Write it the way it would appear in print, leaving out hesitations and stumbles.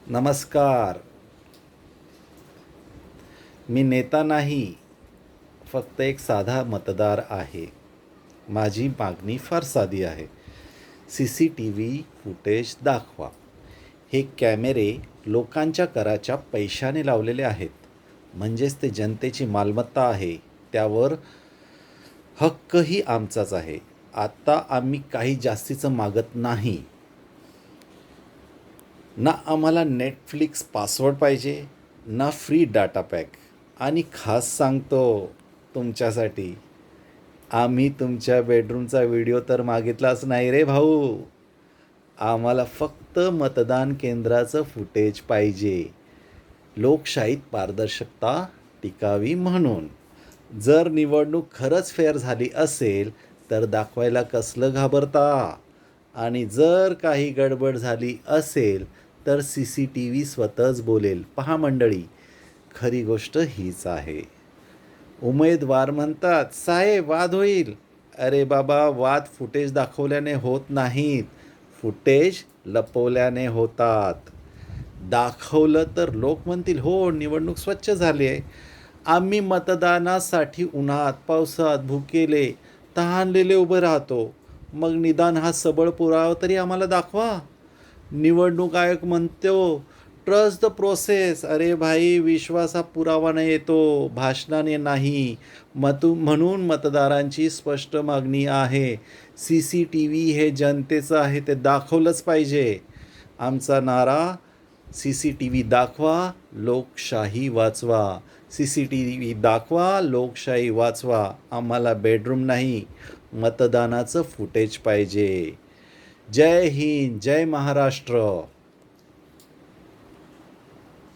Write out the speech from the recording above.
नमस्कार. मी नेता नाही, फक्त एक साधा मतदार आहे. माझी मागणी फार साधी आहे. CCTV फुटेज दाखवा. हे कॅमेरे लोकांच्या कराच्या पैशाने लावलेले आहेत. म्हणजेच ते जनतेची मालमत्ता आहे. त्यावर हक्कही आमचाच आहे. आता आम्ही काही जास्तीचं मागत नाही. ना आम्हाला नेटफ्लिक्स पासवर्ड पाहिजे, ना फ्री डाटा पॅक. आणि खास सांगतो तुमच्यासाठी, आम्ही तुमच्या बेडरूमचा व्हिडिओ तर मागितलाच नाही रे भाऊ. आम्हाला फक्त मतदान केंद्राचं फुटेज पाहिजे. लोकशाहीत पारदर्शकता टिकावी म्हणून. जर निवडणूक खरंच फेअर झाली असेल तर दाखवायला कसलं घाबरता? आणि जर काही गडबड झाली असेल तर CCTV स्वतःच बोलेल. पहा मंडळी, खरी गोष्ट हीच आहे. उमेदवार म्हणतात, साहेब वाद होईल. अरे बाबा, वाद फुटेज दाखवल्याने होत नाहीत, फुटेज लपवल्याने होतात. दाखवलं तर लोक म्हणतील, हो निवडणूक स्वच्छ झाली आहे. आम्ही मतदानासाठी उन्हात पावसात भुकेले तहानलेले उभे राहतो. मग निदान हा सबळ पुरावा तरी आम्हाला दाखवा. निवडणूक आयोग म्हणतो ट्रस्ट द प्रोसेस. अरे भाई, विश्वास हा पुरावाने येतो, भाषणाने नाही. म्हणून मतदारांची स्पष्ट मागणी आहे. CCTV हे जनतेचं आहे, ते दाखवलंच पाहिजे. आमचा नारा, CCTV दाखवा, लोकशाही वाचवा. CCTV दाखवा, लोकशाही वाचवा. आम्हाला बेडरूम नाही, मतदानाचं फुटेज पाहिजे. जय हिंद, जय महाराष्ट्र.